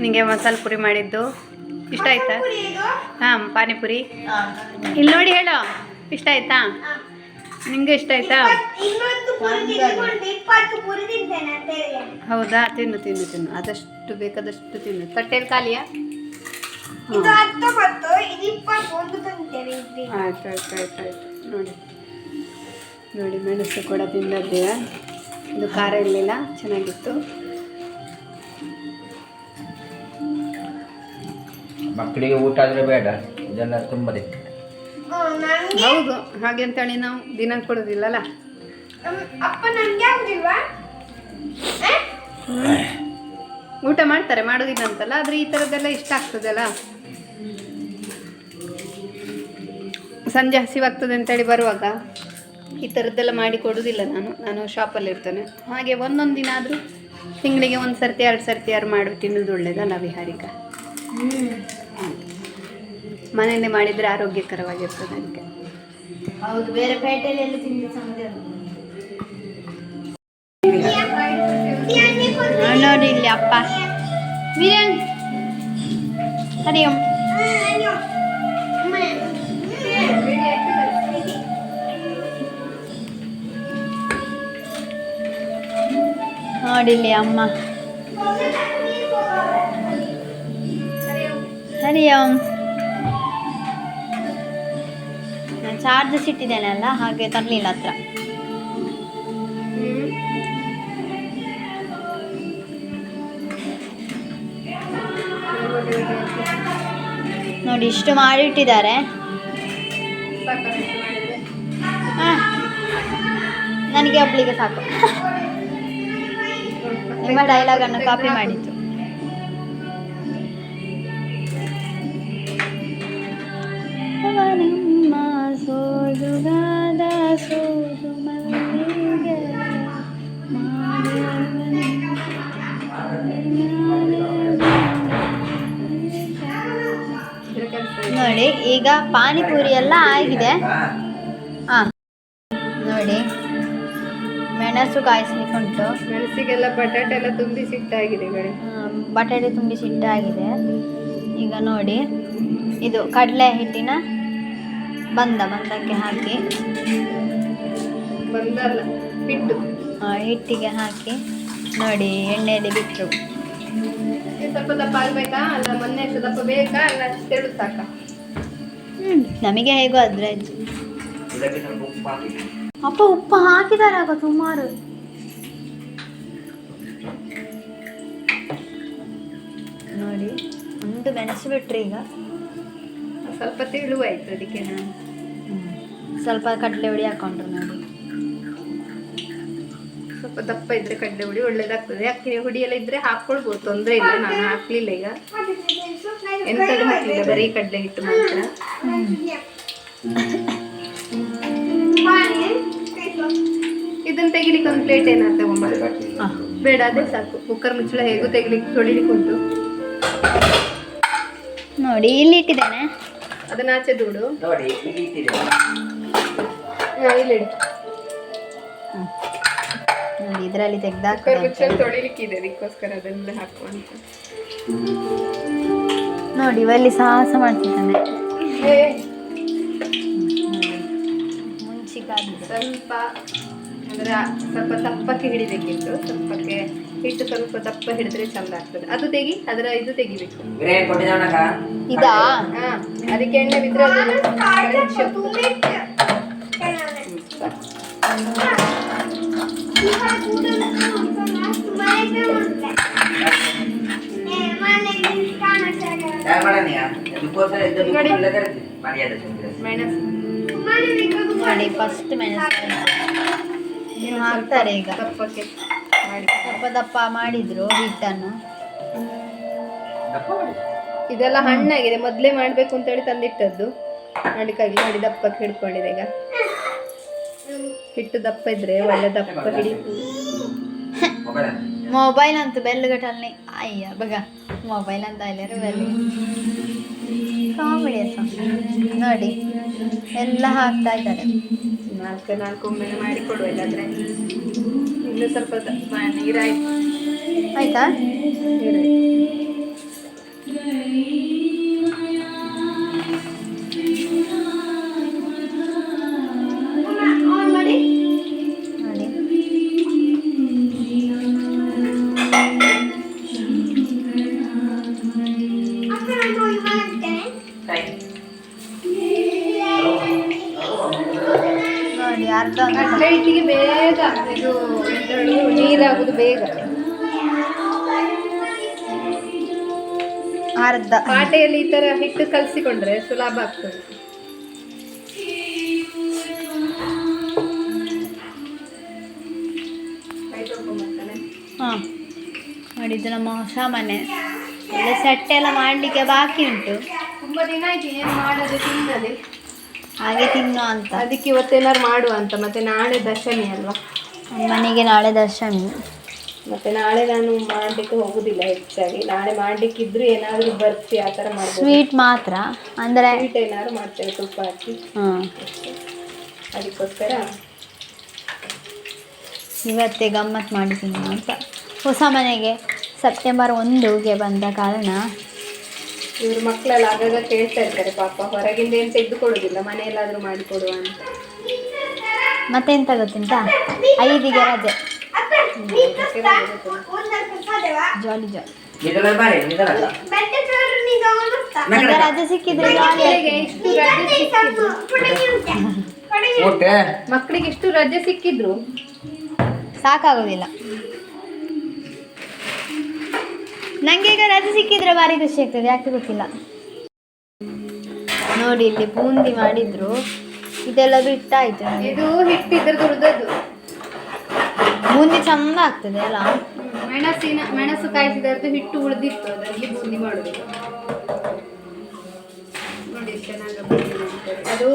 ನಿಂಗೆ ಮಸಾಲೆ ಪುರಿ ಮಾಡಿದ್ದು ಇಷ್ಟ ಆಯ್ತಾ? ಹಾಂ, ಪಾನಿಪುರಿ ಇಲ್ಲಿ ನೋಡಿ ಹೇಳು, ಇಷ್ಟ ಆಯ್ತಾ? ನಿಂಗೆ ಇಷ್ಟ ಆಯ್ತಾ? ಹೌದಾ? ತಿನ್ನು ತಿನ್ನು ತಿನ್ನು, ಆದಷ್ಟು ಬೇಕಾದಷ್ಟು ತಿನ್ನು. ತಟ್ಟೆಯಲ್ಲಿ ಖಾಲಿಯಾ? ಆಯ್ತು ಆಯ್ತು ಆಯ್ತು ಆಯ್ತು. ನೋಡಿ ನೋಡಿ, ಮೆಣಸು ಕೂಡ ತಿಂದದ್ದೇ. ಇದು ಖಾರ ಇರಲಿಲ್ಲ, ಚೆನ್ನಾಗಿತ್ತು. ಮಕ್ಕಳಿಗೆ ಊಟ ಆದರೆ ಬೇಡ, ಇದೆಲ್ಲ ತುಂಬ ದಿಕ್ಕ. ಹೌದು, ಹಾಗೆ ಅಂತೇಳಿ ನಾವು ದಿನ ಕೊಡೋದಿಲ್ಲಲ್ಲ. ಊಟ ಮಾಡ್ತಾರೆ, ಮಾಡೋದಿಲ್ಲ ಅಂತಲ್ಲ, ಆದರೆ ಈ ಥರದ್ದೆಲ್ಲ ಇಷ್ಟ ಆಗ್ತದಲ್ಲ. ಸಂಜೆ ಹಸಿವಾಗ್ತದೆ ಅಂತೇಳಿ ಬರುವಾಗ ಈ ಥರದ್ದೆಲ್ಲ ಮಾಡಿ ಕೊಡೋದಿಲ್ಲ ನಾನು ಶಾಪಲ್ಲಿ ಇರ್ತೇನೆ. ಹಾಗೆ ಒಂದೊಂದು ದಿನ ಆದರೂ ತಿಂಗಳಿಗೆ 1 ಸರ್ತಿ 2 ಸರ್ತಿ ಯಾರು ಮಾಡಿ ತಿನ್ನೋದು ಒಳ್ಳೇದಲ್ಲ ವಿಹಾರಿಕ. ಮನೆಯಲ್ಲೇ ಮಾಡಿದರೆ ಆರೋಗ್ಯಕರವಾಗಿರ್ತದೆ. ಅದಕ್ಕೆ ಹೌದು, ಬೇರೆ ಪೇಟೆಯಲ್ಲಿ ಎಲ್ಲ ತಿಂಡಿ ನೋಡಿ ಇಲ್ಲಿ ಅಪ್ಪ ವೀರನ್ ಹರಿ ಓಂ. ನೋಡಿಲ್ಲಿ ಅಮ್ಮ ಹರಿ ಓಂ. ನಾನು ಚಾರ್ಜಸ್ ಇಟ್ಟಿದ್ದೇನಲ್ಲ, ಹಾಗೆ ತರಲಿಲ್ಲ ಹತ್ರ. ನೋಡಿ ಇಷ್ಟು ಮಾಡಿಟ್ಟಿದ್ದಾರೆ. ನನಗೆ ಒಬ್ಳಿಗೆ ಸಾಕು. ನಿಮ್ಮ ಡೈಲಾಗನ್ನು ಕಾಪಿ ಮಾಡಿತ್ತು. ಅವನಮ್ಮ ಸೋಜುಗಾದ ಸೋಜು ಮಲ್ಲಿಗೆ ನೋಡಿ. ಈಗ ಪಾನಿಪುರಿ ಎಲ್ಲ ಆಗಿದೆ. ಹಾಂ ನೋಡಿ, ಮೆಣಸು ಕಾಯಿಸ್ಲಿಕ್ಕೆ ಉಂಟು. ಮೆಣಸಿಗೆಲ್ಲ ಬಟಾಟೆ ಎಲ್ಲ ತುಂಬಿಸಿಟ್ಟಾಗಿದೆ. ಬಟಾಟೆ ತುಂಬಿಸಿಟ್ಟಾಗಿದೆ. ಈಗ ನೋಡಿ, ಇದು ಕಡಲೆ ಹಿಟ್ಟಿನ ಬಂದಕ್ಕೆ ಹಾಕಿ, ಬಂದಲ್ಲ ಹಿಟ್ಟು, ಹಿಟ್ಟಿಗೆ ಹಾಕಿ ನೋಡಿ ಎಣ್ಣೆಯಲ್ಲಿ ಬಿಟ್ಟರು. ಸ್ವಲ್ಪ ದಪ್ಪ ಆಗಬೇಕಾ ಅಲ್ಲ ಮೊನ್ನೆ ದಪ್ಪ ಬೇಕಾ ಅಲ್ಲ ತೆಳು ಸಾಕಾ? ನಮಗೆ ಹೇಗೋ ಆದ್ರೆ ಆಯ್ತು. ಅಪ್ಪ ಉಪ್ಪು ಹಾಕಿದ್ದಾರೆ ಆಗ ಸುಮಾರು. ನೋಡಿ ಒಂದು ಮೆಣಸು ಬಿಟ್ರಿ. ಈಗ ಸ್ವಲ್ಪ ತೆಳುವಾಯ್ತು, ಅದಕ್ಕೆ ನಾನು ಸ್ವಲ್ಪ ಕಡಲೆ ಹುಡಿ ಹಾಕೊಂಡ್ರು. ನೋಡಿ ಸ್ವಲ್ಪ ದಪ್ಪ ಇದ್ರೆ ಕಡಲೆ ಹುಡಿ ಒಳ್ಳೇದಾಗ್ತದೆ. ಅಕ್ಕಿ ಹುಡಿ ಎಲ್ಲ ಇದ್ರೆ ಹಾಕೊಳ್ಬೋದು, ತೊಂದರೆ ಇಲ್ಲ. ನಾನು ಹಾಕ್ಲಿಲ್ಲ. ಈಗ ಎಂಥದ್ದು ಹಾಕಲಿಲ್ಲ, ಬರೀ ಕಡಲೆ ಹಿಟ್ಟು ಮಾತ್ರ. ಇದನ್ನ ತೆಗಿಲಿಕ್ಕೆ ಒಂದು ಪ್ಲೇಟ್ ಏನಾದ್ರು ತಗೊಂಡ್ಬರ್ಬೇಕು. ಬೇಡ, ಅದೇ ಸಾಕು. ಕುಕ್ಕರ್ ಮುಚ್ಚಳ ಹೇಗೂ ತೆಗಿಲಿಕ್ಕೆ ತೊಳಿಲಿಕ್ಕೆ ಉಂಟು. ನೋಡಿ ಇಲ್ಲಿ ಇಟ್ಟಿದ್ದೇನೆ, ಅದನ್ನ ಆಚೆ ದೂಡು. ಇಲ್ಲಿ ನೋಡಿ, ಇದರಲ್ಲಿ ತೆಗ್ದಾಕ ತೊಳಿಲಿಕ್ಕೆ ಇದೆ, ಅದಕ್ಕೋಸ್ಕರ ಅದನ್ನೆಲ್ಲ ಹಾಕುವಂತ. ನೋಡಿ ಇಲ್ಲಿ ಸಾಹಸ ಮಾಡ್ತಿದ್ದಾನೆ. ಮುಂಚಿಕಾಗಿದೆ ಸ್ವಲ್ಪ, ಅಂದ್ರೆ ಸ್ವಲ್ಪ ದಪ್ಪಕ್ಕೆ ಹಿಡಿಬೇಕಿತ್ತು. ಸ್ವಲ್ಪಕ್ಕೆ ಹಿಟ್ಟು ಸ್ವಲ್ಪ ದಪ್ಪ ಹಿಡಿದ್ರೆ ಚಂದ ಆಗ್ತದೆ. ಅದು ತೆಗಿ, ಅದರ ಇದು ತೆಗಿಬೇಕು. ಇದಾ? ಹಾ, ಅದಕ್ಕೆ ಎಣ್ಣೆ ಬಿದ್ರೆ ಮೆಣಸು ನೋಡಿ. ಫಸ್ಟ್ ಮೆಣಸು ಹಾಕ್ತಾರೆ. ಈಗ ದಪ್ಪಕ್ಕೆ ಮಾಡಿ ದಪ್ಪ ಮಾಡಿದ್ರು ಹಿಟ್ಟನ್ನು. ಇದೆಲ್ಲ ಹಣ್ಣಾಗಿದೆ, ಮೊದಲೇ ಮಾಡಬೇಕು ಅಂತೇಳಿ ತಂದಿಟ್ಟದ್ದು. ನೋಡಿ ಕೈ ಮಾಡಿ ದಪ್ಪಕ್ಕೆ ಹಿಡ್ಕೊಂಡಿದೆ. ಈಗ ಹಿಟ್ಟು ದಪ್ಪ ಇದ್ರೆ ಒಳ್ಳೆ ದಪ್ಪ ಹಿಡಿತು. ಮೊಬೈಲ್ ಅಂತ ಬೆಲ್ಲಗಟ್ಟಲ್ಲಿ ಅಯ್ಯ ಬಗ ಮೊಬೈಲ್ ಅಂತ ಇಲ್ಲರು ಬೆಲ್ಲ ಕಾಮಿಡಿ ನೋಡಿ ಎಲ್ಲ ಹಾಕ್ತಾ ಇದ್ದಾರೆ. ನಾಲ್ಕು ಒಮ್ಮೆ ಮಾಡಿ ಕೊಡುವ. ಇಲ್ಲಾಂದ್ರೆ ಇನ್ನು ಸ್ವಲ್ಪ ನೀರಾಯ್ತು. ಆಯ್ತಾ? ನೀರಾಯ್ತು. ಮಾಡಿ ನೋಡಿ ನೋಡಿ ಅರ್ಧ ಕಟ್ಲೆಟ್ಟಿಗೆ ಬೇಗ ಇದು ನೀರಾಗುದು ಬೇಗ. ಅರ್ಧ ಪಾಟೆಯಲ್ಲಿ ಈ ತರ ಹಿಟ್ಟು ಕಲಸಿಕೊಂಡ್ರೆ ಸುಲಭ ಆಗ್ತದೆ. ಹಾಂ ನೋಡಿ ಇದು ನಮ್ಮ ಹೊಸ ಮನೆ. ಎಲ್ಲ ಸೆಟ್ ಎಲ್ಲ ಮಾಡಲಿಕ್ಕೆ ಬಾಕಿ ಉಂಟು, ತುಂಬಾ ದಿನ ಆಯ್ತು ಏನು ಮಾಡೋದು ತಿನ್ನದೆ, ಹಾಗೆ ತಿನ್ನೋ ಅಂತ. ಅದಕ್ಕೆ ಇವತ್ತೇನಾರು ಮಾಡುವ ಅಂತ. ಮತ್ತೆ ನಾಳೆ ದಶಮಿ ಅಲ್ವಾ, ಮನೆಗೆ ನಾಳೆ ದಶಮಿ. ಮತ್ತೆ ನಾಳೆ ನಾನು ಮಾಡ್ಲಿಕ್ಕೆ ಹೋಗುದಿಲ್ಲ ಹೆಚ್ಚಾಗಿ. ನಾಳೆ ಮಾಡ್ಲಿಕ್ಕಿದ್ರು ಏನಾದ್ರು ಬರ್ಫಿ ಆ ಥರ ಮಾಡ್ಬೋದು. ಸ್ವೀಟ್ ಮಾತ್ರ ಅಂದರೆ ಸ್ವೀಟ್ ಏನಾದ್ರು ಮಾಡ್ತೇವೆ ತುಪ್ಪ ಹಾಕಿ. ಹಾಂ ಅದಕ್ಕೋಸ್ಕರ ಇವತ್ತೇ ಗಮ್ಮತ್ತು ಮಾಡಿ ತಿನ್ನೋ ಅಂತ. ಹೊಸ ಮನೆಗೆ ಸೆಪ್ಟೆಂಬರ್ 1ಗೆ ಬಂದ ಕಾರಣ ಇವ್ರ ಮಕ್ಕಳೆಲ್ಲ ಆಗಾಗ ಕೇಳ್ತಾ ಇರ್ತಾರೆ ಪಾಪ, ಹೊರಗಿಂದ ಏನು ತೆಗೆದುಕೊಡೋದಿಲ್ಲ, ಮನೆಯಲ್ಲಾದ್ರೂ ಮಾಡಿಕೊಡುವ ಅಂತ. ಮತ್ತೆಂತ ಗೊತ್ತುಂಟಾ, 5ಗೆ ರಜೆ, ಜಾಲಿ ಜಾಲಿ. ಈಗ ರಜೆ ಸಿಕ್ಕಿದ್ರೆ ಜಾಲಿ ಮಕ್ಕಳಿಗೆ ಎಷ್ಟು ರಜೆ ಸಿಕ್ಕಿದ್ರು ಸಾಕಾಗೋದಿಲ್ಲ. ನನಗೆ ಈಗ ರಜೆ ಸಿಕ್ಕಿದ್ರೆ ಭಾರಿ ಖುಷಿ ಆಗ್ತದೆ, ಯಾಕೆ ಗೊತ್ತಿಲ್ಲ. ನೋಡಿ ಇಲ್ಲಿ ಬೂಂದಿ ಮಾಡಿದ್ರು, ಇದೆಲ್ಲ ಬಿಟ್ಟಾಯ್ತು. ಇದು ಹಿಟ್ಟಿದ್ರದ್ದು ಹುರಿದದ್ದು ಬೂಂದಿ ಚಂದ ಆಗ್ತದೆ ಅಲ್ಲ. ಮೆಣಸು ಕಾಯಿಸಿದದ್ದು ಹಿಟ್ಟು ಉಳಿದಿತ್ತು, ಅದರಲ್ಲಿ ಬೂಂದಿ ಮಾಡುದು. ನೋಡಿ ಚೆನ್ನಾಗಿ ಬೂಂದಿ ಮಾಡ್ತಾರೆ. ಅದು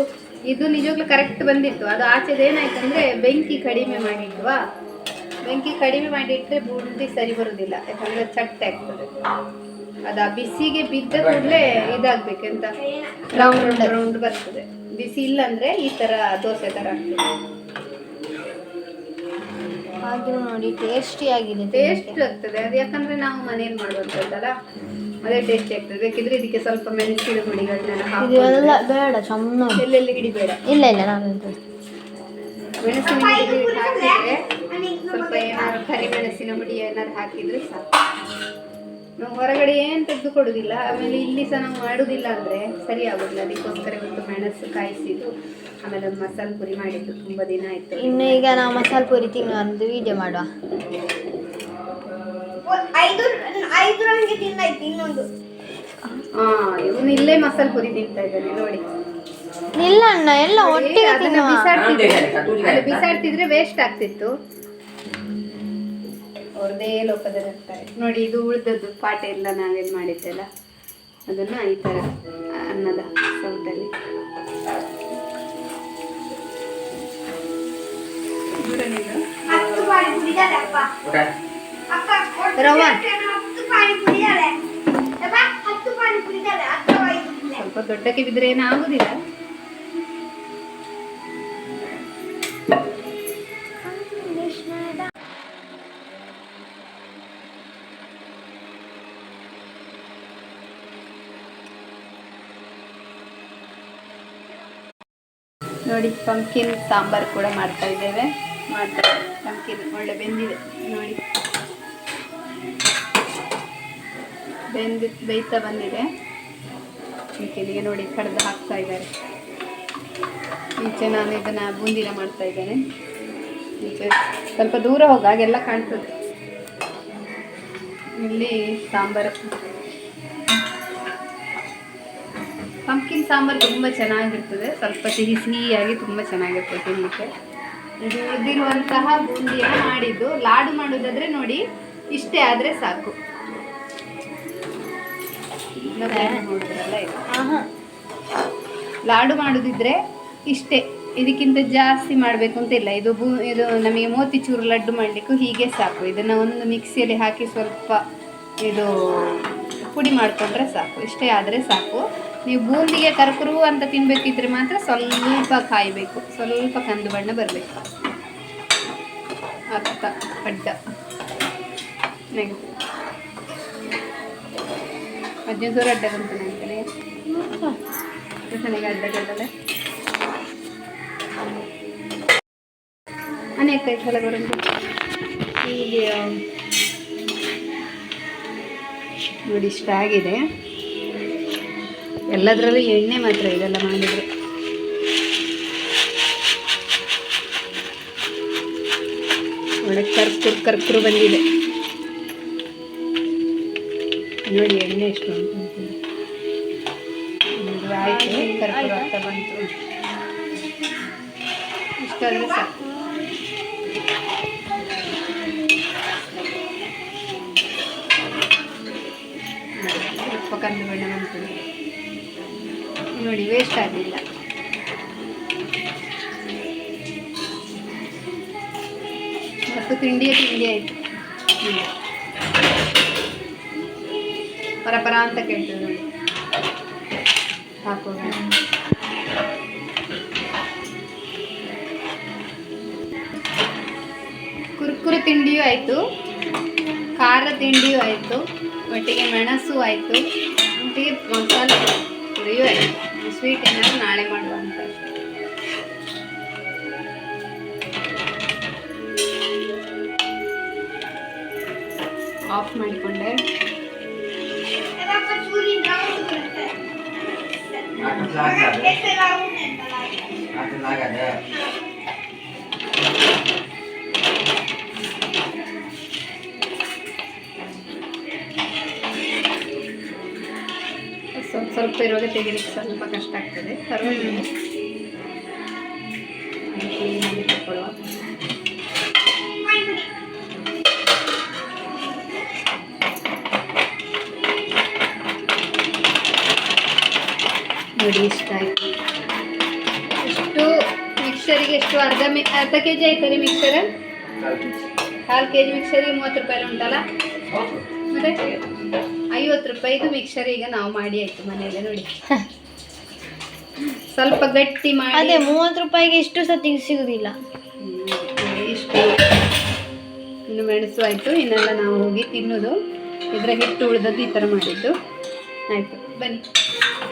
ಇದು ನಿಜವಾಗ್ಲೂ ಕರೆಕ್ಟ್ ಬಂದಿತ್ತು. ಅದು ಆಚೆದು ಏನಾಯ್ತಂದ್ರೆ ಬೆಂಕಿ ಕಡಿಮೆ ಮಾಡಿಟ್ವಾ, ಬೆಂಕಿ ಕಡಿಮೆ ಮಾಡಿಟ್ರೆ ಬೂಂದಿ ಸರಿ ಬರುದಿಲ್ಲ, ಯಾಕಂದ್ರೆ ಚಟ್ಟೆ ಆಗ್ತದೆ. ಅದು ಆ ಬಿಸಿಗೆ ಬಿದ್ದ ಕೂಡಲೇ ಇದಾಗ್ಬೇಕಂತ ರೌಂಡ್ ರೌಂಡ್ ಬರ್ತದೆ. ಬಿಸಿ ಇಲ್ಲ ಅಂದ್ರೆ ಈ ತರ ದೋಸೆ ತರ ಆಗ್ತದೆ. ಆದ್ರೂ ನೋಡಿ ಟೇಸ್ಟಿ ಆಗಿದೆ, ಟೇಸ್ಟ್ ಆಗ್ತದೆ ಅದು, ಯಾಕಂದ್ರೆ ನಾವು ಮನೇಲಿ ಮಾಡುವಂಥದ್ದಲ್ಲ, ಅದೇ ಟೇಸ್ಟಿ ಆಗ್ತದೆ. ಬೇಕಿದ್ರೆ ಇದಕ್ಕೆ ಸ್ವಲ್ಪ ಮೆಣಸಿನ ಹುಡಿಗಳನ್ನೆಲ್ಲ ಇದೆಲ್ಲ ಬೇಡ ಚಂದ ಎಲ್ಲೆಲ್ಲಿ ಹಿಡಿಬೇಡ. ಇಲ್ಲ ಇಲ್ಲ ನಾನು ಮೆಣಸಿನ ಹುಡಿ ಹಾಕಿದ್ರೆ ಸ್ವಲ್ಪ ಏನಾದ್ರು ಕರಿಮೆಣಸಿನ ಹುಡಿ ಏನಾದ್ರು ಹಾಕಿದ್ರೆ ಸಾಕು. ನಾವು ಹೊರಗಡೆ ಏನು ತೆಗೆದುಕೊಡುದಿಲ್ಲ, ಆಮೇಲೆ ಇಲ್ಲಿ ಸಹ ನಾವು ಮಾಡುದಿಲ್ಲ ಅಂದ್ರೆ ಸರಿ ಆಗುದಿಲ್ಲ. ಅದಕ್ಕೋಸ್ಕರ ಇವತ್ತು ಮೆಣಸು ಕಾಯಿಸಿದ್ದು, ಆಮೇಲೆ ಒಂದು ಮಸಾಲೆ ಪುರಿ ಮಾಡಿದ್ದು, ತುಂಬಾ ದಿನ ಆಯ್ತು. ಇನ್ನು ಈಗ ನಾವು ಮಸಾಲೆ ಪುರಿ ತಿನ್ನೋ ಒಂದು ವಿಡಿಯೋ ಮಾಡುವ. ಇವನು ಇಲ್ಲೇ ಮಸಾಲೆ ಪುರಿ ತಿಂತಾ ಇದ್ದಾನೆ ನೋಡಿ. ಇಲ್ಲ ಅಣ್ಣ, ಎಲ್ಲ ಒಟ್ಟಿಗೆ ತಿನ್ನುವ. ಬಿಸಾಡ್ತಿದ್ರೆ ವೇಸ್ಟ್ ಆಗ್ತಿತ್ತು. ಅವ್ರದೇ ಲೋಕದಲ್ಲಿರ್ತಾರೆ ನೋಡಿ. ಇದು ಉಳಿದದ್ದು ಪಾಟೆ ಎಲ್ಲ ನಾವೇನು ಮಾಡಿದ್ದೆಲ್ಲ ಅದನ್ನ ಈ ತರ ಅನ್ನದ ಸೌಟಲ್ಲಿ ಸ್ವಲ್ಪ ದೊಡ್ಡಕ್ಕೆ ಬಿದ್ರೆ ಏನಾಗುದಿಲ್ಲ. ನೋಡಿ ಪಂಪ್ಕಿನ್ ಸಾಂಬಾರು ಕೂಡ ಮಾಡ್ತಾ ಇದ್ದೇವೆ. ಪಂಪ್ಕಿನ್ ಒಳ್ಳೆ ಬೆಂದಿದೆ ನೋಡಿ, ಬೇಯ್ತಾ ಬಂದಿದೆ. ಪಂಪ್ಕಿನ್ಗೆ ನೋಡಿ ಕಡ್ದು ಹಾಕ್ತಾ ಇದ್ದಾರೆ. ಈಚೆ ನಾನು ಇದನ್ನು ಬೂಂದಿನ ಮಾಡ್ತಾ ಇದ್ದೇನೆ. ಈಚೆ ಸ್ವಲ್ಪ ದೂರ ಹೋಗಾಗೆಲ್ಲ ಕಾಣ್ತದೆ. ಇಲ್ಲಿ ಸಾಂಬಾರು, ಪಂಪ್ಕಿನ್ ಸಾಂಬಾರು ತುಂಬ ಚೆನ್ನಾಗಿರ್ತದೆ. ಸ್ವಲ್ಪ ಸಿಹಿ ಸಿಹಿಯಾಗಿ ತುಂಬ ಚೆನ್ನಾಗಿರ್ತದೆ ತಿನ್ನಲಿಕ್ಕೆ. ಇದು ಉಳಿದಿರುವಂತಹ ಬೂಂದಿಯನ್ನು ಮಾಡಿದ್ದು. ಲಾಡು ಮಾಡೋದಾದ್ರೆ ನೋಡಿ ಇಷ್ಟೇ ಆದರೆ ಸಾಕು. ನೋಡಿದ್ರಲ್ಲ ಇದು ಲಾಡು ಮಾಡೋದಿದ್ರೆ ಇಷ್ಟೇ, ಇದಕ್ಕಿಂತ ಜಾಸ್ತಿ ಮಾಡಬೇಕು ಅಂತ ಇಲ್ಲ. ಇದು ನಮಗೆ ಮೋತಿಚೂರು ಲಡ್ಡು ಮಾಡಲಿಕ್ಕೂ ಹೀಗೆ ಸಾಕು. ಇದನ್ನು ಒಂದು ಮಿಕ್ಸಿಯಲ್ಲಿ ಹಾಕಿ ಸ್ವಲ್ಪ ಇದು ಪುಡಿ ಮಾಡಿಕೊಂಡ್ರೆ ಸಾಕು, ಇಷ್ಟೇ ಆದರೆ ಸಾಕು. ನೀವು ಬೂಂದಿಗೆ ಕರ್ಕರು ಅಂತ ತಿನ್ಬೇಕಿದ್ರೆ ಮಾತ್ರ ಸ್ವಲ್ಪ ಕಾಯಬೇಕು, ಸ್ವಲ್ಪ ಕಂದು ಬಣ್ಣ ಬರಬೇಕು. ಅರ್ಥ ಅಡ್ಡ ಅಜ್ಜಿ ಸೂರ ಅಡ್ಡ ಬಂತಾನೆ ಅಂತಾನೆ ನನಗೆ ಅಡ್ಡಗಡ್ಡಲೆ ಅನೇಕ ಸಲ ಬರೋದು ಹೀಗೆ ನೋಡಿ ಇಷ್ಟ ಆಗಿದೆ. ಎಲ್ಲದರಲ್ಲೂ ಎಣ್ಣೆ ಮಾತ್ರ ಇದೆಲ್ಲ ಮಾಡಿದರೆ. ಒಳ್ಳೆ ಕರ್ಕರು ಬಂದಿದೆ ನೋಡಿ, ಎಣ್ಣೆ ಎಷ್ಟು ಉಂಟು ಆಯಿತು. ಕರ್ಕರು ಆಗ್ತಾ ಬಂತು. ಇಷ್ಟಾದರೆ ಸಾಕು. ಸ್ವಲ್ಪ ಕಂದು ಬಣ್ಣ ಬಂತು ನೋಡಿ, ವೇಸ್ಟ್ ಆಗಲಿಲ್ಲ. ಮತ್ತು ತಿಂಡಿ ಆಯಿತು. ಪರ ಅಂತ ಕೇಳ್ತದೆ ನೋಡಿ ಹಾಕೋದು. ಕುರುಕುರು ತಿಂಡಿಯೂ ಆಯಿತು, ಖಾರ ತಿಂಡಿಯೂ ಆಯಿತು, ಒಟ್ಟಿಗೆ ಮೆಣಸು ಆಯಿತು, ಒಟ್ಟಿಗೆ ಮಸಾಲೆ ಪುರಿಯೂ ಆಯಿತು. ಸ್ವೀಟ್ ಏನಾದರೂ ನಾಳೆ ಮಾಡುವ ಅಂತ. ಆಫ್ ಮಾಡಿಕೊಂಡೆ. ಸ್ವಲ್ಪ ಇರುವಾಗ ತೆಗಿಲಿಕ್ಕೆ ಸ್ವಲ್ಪ ಕಷ್ಟ ಆಗ್ತದೆ, ಪರವಾಗಿಲ್ಲ. ಕ್ಲೀನಾಗಿ ತಗೊಳ್ಳುವ. ನೋಡಿ ಇಷ್ಟ ಆಯಿತು. ಎಷ್ಟು ಮಿಕ್ಸರಿಗೆ ಎಷ್ಟು ಅರ್ಧ ಕೆ ಜಿ ಆಯ್ತದೆ ಮಿಕ್ಸರ್. 1/2 kg ಮಿಕ್ಸರಿಗೆ 30 ರೂಪಾಯಿ ಉಂಟಲ್ಲ, ಮತ್ತೆ 50 ರೂಪಾಯಿದು ಮಿಕ್ಸರ್ ಈಗ ನಾವು ಮಾಡಿ ಆಯ್ತು ಮನೆಯಲ್ಲೇ ನೋಡಿ. ಸ್ವಲ್ಪ ಗಟ್ಟಿ ಮಾಡಿ. ಅದೇ 30 ರೂಪಾಯಿಗೆ ಇಷ್ಟು ಸತಿ ಸಿಗುದಿಲ್ಲ. ಇಷ್ಟು ಇನ್ನು ಮೆಣಸು ಆಯಿತು. ಇನ್ನೆಲ್ಲ ನಾವು ಹೋಗಿ ತಿನ್ನೋದು. ಇದರ ಹಿಟ್ಟು ಉಳಿದದ್ದು ಈ ಥರ ಮಾಡಿದ್ದು ಆಯಿತು. ಬನ್ನಿ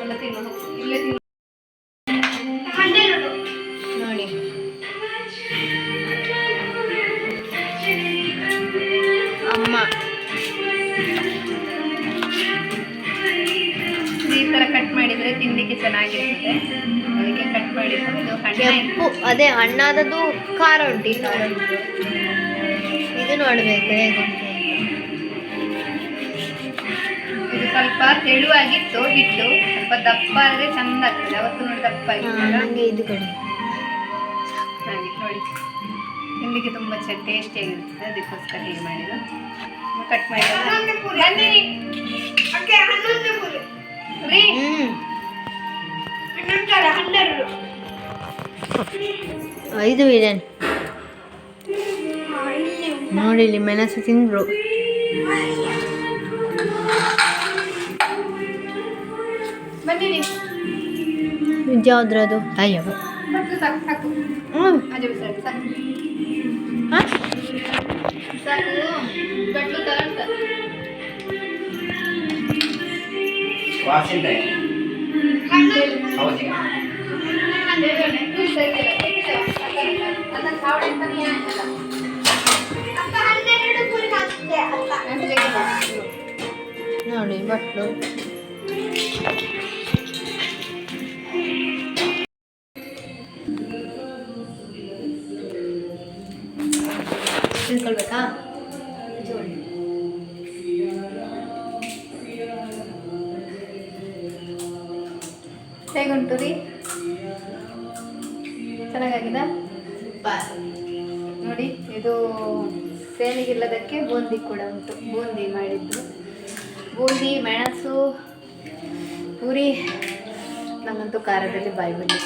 ಎಲ್ಲ ತಿನ್ನೋ, ಇಲ್ಲೇ ತಿನ್ನು ನೋಡಿ. ಅಮ್ಮ ಈ ಥರ ಕಟ್ ಮಾಡಿದರೆ ತಿನ್ನಲಿಕ್ಕೆ ಚೆನ್ನಾಗಿರ್ತದೆ, ಅದಕ್ಕೆ ಕಟ್ ಮಾಡಿದ್ದು. ಇದು ಕೆಂಪು, ಅದೇ ಹಣ್ಣಾದದ್ದು ಖಾರ ಉಂಟು. ಇನ್ನು ಇದು ನೋಡಬೇಕು ಹೇಗುಂಟು. ಇದು ಸ್ವಲ್ಪ ತೆಳುವಾಗಿತ್ತು ಹಿಟ್ಟು, ಸ್ವಲ್ಪ ದಪ್ಪ ಆದರೆ ಚಂದ ಆಗ್ತದೆ. ಅವತ್ತು ನೋಡಿ ದಪ್ಪ ಆಗಿತ್ತು ನನಗೆ ಇದು ಕಡೆ ಹಾಗೆ ನೋಡಿ, ತಿನ್ನಲಿಕ್ಕೆ ತುಂಬ ಟೇಸ್ಟಿಯಾಗಿರ್ತದೆ. ಅದಕ್ಕೋಸ್ಕರ ಹೀಗೆ ಮಾಡಿದ್ದು. ಕಟ್ ಮಾಡಿ ಐದು ಇದೆ ನೋಡಿ. ಇಲ್ಲಿ ಮೆಣಸು ತಿಂದ್ರು. ಬನ್ನಿ ಯಾವ್ದ್ರದು? ಅಯ್ಯೋ ಸಾಕು ಸಾಕು. ಹ್ಞೂ ಅದೇ ಸಾಕು ಸಾಕು ಸಾಕು. ಬಟ್ಲು ತಗೊಂಡ ವಾಸಿಂದ ಹೌದು. ನೋಡಿ ಬಟ್ಲು. ತಿಳ್ಕೊಳ್ಬೇಕಾ? ಹೇಗುಂಟು ರೀ? ಚೆನ್ನಾಗಾಗಿದೆ ನೋಡಿ. ಇದು ಸೇನಿಗಿಲ್ಲದಕ್ಕೆ ಬೂಂದಿ ಕೂಡ ಉಂಟು. ಬೂಂದಿ ಮಾಡಿದ್ದು, ಬೂಂದಿ, ಮೆಣಸು, ಪೂರಿ. ನಮ್ಮಂತೂ ಖಾರದಲ್ಲಿ ಬಾಯಿ ಬಂದಿಲ್ಲ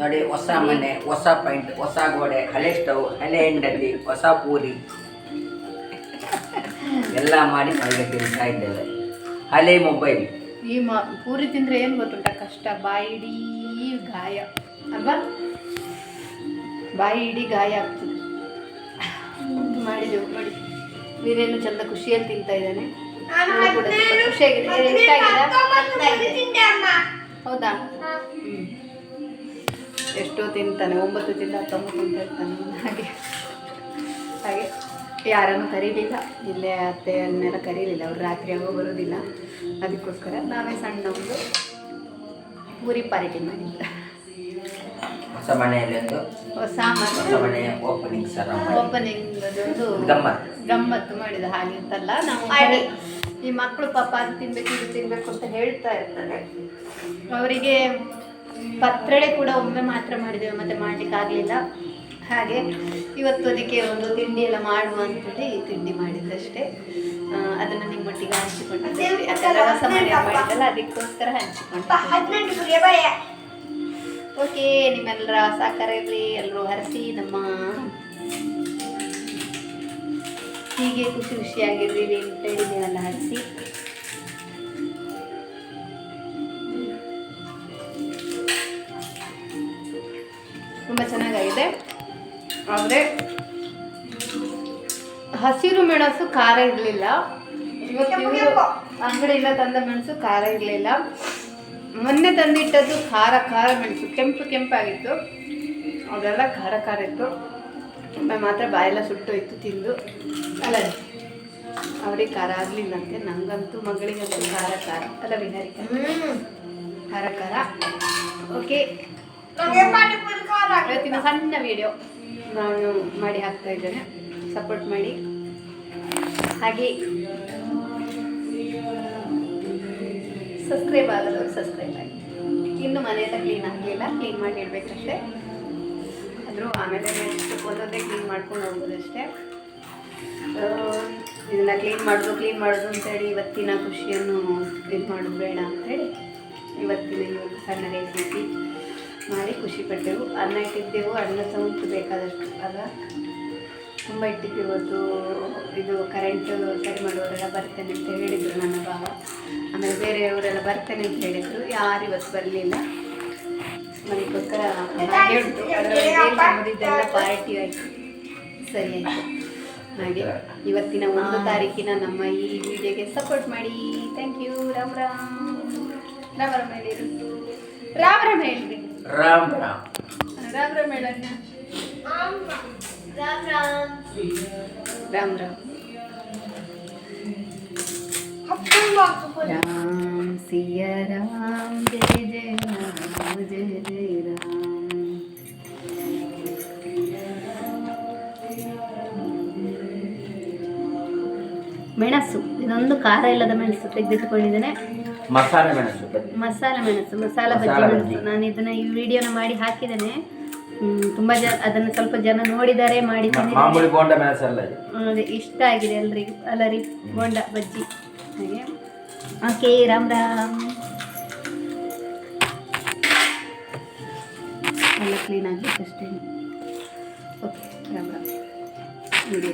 ನೋಡಿ. ಹೊಸ ಮನೆ, ಹೊಸ ಪೈಂಟ್, ಹೊಸ ಗೋಡೆ, ಹಳೆ ಸ್ಟವ್, ಹಳೆ ಹೆಂಡತಿ, ಹೊಸ ಪೂರಿ ಎಲ್ಲ ಮಾಡಿ ನಾವೀಗ ತಿಂತಾ ಇದ್ದೇವೆ. ಹಳೆ ಮೊಬೈಲ್. ಈ ಪೂರಿ ತಿಂದರೆ ಏನು ಗೊತ್ತುಂಟ ಕಷ್ಟ, ಬಾಯಿ ಇಡೀ ಗಾಯ ಅಲ್ವಾ? ಬಾಯಿ ಇಡೀ ಗಾಯ ಆಗ್ತದೆ. ಮಾಡಿದೆವು ನೋಡಿ. ವೀರೇನು ಚಂದ ಖುಷಿಯಲ್ಲಿ ತಿಂತಾ ಇದ್ದಾನೆ. ಖುಷಿಯಾಗಿದೆ. ಇಷ್ಟ ಆಗಿದೆ? ಹೌದಾ? ಎಷ್ಟು ತಿಂತಾನೆ? 9 ತಿಂದ 19 ಅಂತ ಹೇಳ್ತಾನೆ. ಹಾಗೆ ಯಾರನ್ನು ಕರೀಲಿಲ್ಲ, ಇಲ್ಲೇ ಅತ್ತೆಯನ್ನೆಲ್ಲ ಕರೀಲಿಲ್ಲ, ಅವ್ರು ರಾತ್ರಿ ಆಗೋ ಬರೋದಿಲ್ಲ. ಅದಕ್ಕೋಸ್ಕರ ನಾವೇ ಸಣ್ಣ ಒಂದು ಪೂರಿ ಪಾರ್ಟಿ ಮಾಡಿದ್ದ. ಹೊಸ ಮನೆಯಲ್ಲಿ ಒಂದು ಹೊಸ ಮನೆಯ ಓಪನಿಂಗ್ ಅದೊಂದು ಗಮ್ಮತ್ತು ಮಾಡಿದ. ಹಾಗಿಂತಲ್ಲ, ನಾವು ಈ ಮಕ್ಕಳು ಪಾಪ ಅದು ತಿನ್ಬೇಕು ಇದು ತಿನ್ಬೇಕು ಅಂತ ಹೇಳ್ತಾ ಇರ್ತಾರೆ. ಅವರಿಗೆ ಪತ್ರೊಡೆ ಕೂಡ ಒಮ್ಮೆ ಮಾತ್ರ ಮಾಡಿದ್ದೇವೆ, ಮತ್ತೆ ಮಾಡ್ಲಿಕ್ಕೆ ಆಗಲಿಲ್ಲ. ಹಾಗೆ ಇವತ್ತು ಅದಕ್ಕೆ ಒಂದು ತಿಂಡಿ ಎಲ್ಲ ಮಾಡುವಂಥದ್ದು ಈ ತಿಂಡಿ ಮಾಡಿದ್ದಷ್ಟೇ. ಅದನ್ನು ನಿಮ್ಮೊಟ್ಟಿಗೆ ಹಂಚಿಕೊಂಡಿದ್ದೇವೆ. ಯಾಕಂದರೆ ಹೊಸ ಮನೆ ಮಾಡಿದ್ದಲ್ಲ, ಅದಕ್ಕೋಸ್ಕರ ಹಂಚಿಕೊಂಡಿದ್ದೇವೆ. ಓಕೆ, ನಿಮ್ಮೆಲ್ಲರ ಸಹಕಾರ ಇರಲಿ, ಎಲ್ಲರೂ ಹರಿಸಿ ನಮ್ಮ ಹೀಗೆ ಖುಷಿ ಖುಷಿಯಾಗಿರ್ರಿ ಅಂತ ಹೇಳಿ ನೀವೆಲ್ಲ ಹರಿಸಿ. ತುಂಬ ಚೆನ್ನಾಗಿದೆ. ಆದರೆ ಹಸಿರು ಮೆಣಸು ಖಾರ ಇರಲಿಲ್ಲ. ಇವತ್ತು ಅಂಗಡಿಯಿಂದ ತಂದ ಮೆಣಸು ಖಾರ ಇರಲಿಲ್ಲ. ಮೊನ್ನೆ ತಂದಿಟ್ಟದ್ದು ಖಾರ ಮೆಣಸು ಕೆಂಪಾಗಿತ್ತು. ಅದೆಲ್ಲ ಖಾರ ಇತ್ತು. ಮಾತ್ರ ಬಾಯೆಲ್ಲ ಸುಟ್ಟೋಯ್ತು ತಿಂದು. ಅಲ್ಲ, ಅವ್ರಿಗೆ ಖಾರ ಆಗಲಿಲ್ಲಂತೆ. ನನಗಂತೂ ಮಗಳಿಗಂತೂ ಖಾರ ಅಲ್ಲ ವಿನಾರಿಕ ಖಾರ. ಓಕೆ, ಇವತ್ತಿನ ಸಣ್ಣ ವಿಡಿಯೋ ನಾನು ಮಾಡಿ ಹಾಕ್ತಾ ಇದ್ದೇನೆ. ಸಪೋರ್ಟ್ ಮಾಡಿ. ಹಾಗೆ ಸಬ್ಸ್ಕ್ರೈಬ್ ಆಗೋದವ್ರು ಸಬ್ಸ್ಕ್ರೈಬ್ ಆಗಿ. ಇನ್ನು ಮನೆಯೆಲ್ಲ ಕ್ಲೀನ್ ಆಗಲಿಲ್ಲ, ಕ್ಲೀನ್ ಮಾಡಿ ಇಡಬೇಕಷ್ಟೇ. ಆದರೂ ಆಮೇಲೆ ಒಂದೊಂದೇ ಕ್ಲೀನ್ ಮಾಡ್ಕೊಂಡು ಹೋಗೋದಷ್ಟೇ. ಇದನ್ನು ಕ್ಲೀನ್ ಮಾಡೋದು ಅಂತೇಳಿ ಇವತ್ತಿನ ಖುಷಿಯನ್ನು ಇದು ಮಾಡೋದು ಬೇಡ ಅಂಥೇಳಿ ಇವತ್ತಿನ ಈ ಒಂದು ಸಣ್ಣ ರೆಸಿಪಿ ಮಾಡಿ ಖುಷಿಪಟ್ಟೆವು. ಅನ್ನ ಇಟ್ಟಿದ್ದೆವು, ಅನ್ನ ಸಹ ಉಂಟು ಬೇಕಾದಷ್ಟು. ಆಗ ತುಂಬ ಇಟ್ಟಿದ್ದೆವು. ಅದು ಇದು ಕರೆಂಟ್ ಸರಿ ಮಾಡುವವರೆಲ್ಲ ಬರ್ತೇನೆ ಅಂತ ಹೇಳಿದರು ನನ್ನ ಭಾವ. ಆಮೇಲೆ ಬೇರೆಯವರೆಲ್ಲ ಬರ್ತೇನೆ ಅಂತ ಹೇಳಿದರು. ಯಾರು ಇವತ್ತು ಬರಲಿಲ್ಲ. ಅದಕ್ಕೋಸ್ಕರ ಹೇಳಿದ್ರು. ಅದರೊಳಗೆ ಪಾರ್ಟಿ ಆಯಿತು, ಸರಿ ಆಯಿತು. ಹಾಗೆ ಇವತ್ತಿನ 1 ತಾರೀಕಿನ ನಮ್ಮ ಈ ವಿಡಿಯೋಗೆ ಸಪೋರ್ಟ್ ಮಾಡಿ. Thank you. ರಾಮ್ ಹೇಳಿರಿ. ರಾಮ್ ಹೇಳ್ರಿ. ರಾಮ್ ಹೇಳಣ್ಣ. ರಾಮ್ ಸಿಯ ರಾಮ್, ಜಯ ಜಯ ರಾಮ್, ಜಯ ಜಯ ರಾಮ್. ಮೆಣಸು, ಇದೊಂದು ಖಾರ ಇಲ್ಲದ ಮೆಣಸು ತೆಗೆದಿಟ್ಟುಕೊಂಡಿದ್ದೇನೆ. ಮಸಾಲೆ ಮೆಣಸು, ಮಸಾಲ ಬಜ್ಜಿ ಮೆಣಸು. ನಾನು ಇದನ್ನ ಈ ವಿಡಿಯೋನ ಮಾಡಿ ಹಾಕಿದ್ದೇನೆ. ತುಂಬಾ ಜನ ಅದನ್ನು ಸ್ವಲ್ಪ ಜನ ನೋಡಿದ್ದಾರೆ, ಮಾಡಿದ್ದೇನೆ. ಇಷ್ಟ ಆಗಿದೆ ಎಲ್ರಿಗೂ, ಅಲ್ಲ ರೀ, ಬೋಂಡ ಬಜ್ಜಿ. ಹಾಗೆ ಓಕೆ, ರಾಮ್ ಎಲ್ಲ ಕ್ಲೀನ್ ಆಗಬೇಕಷ್ಟೇ. Okay, Ram video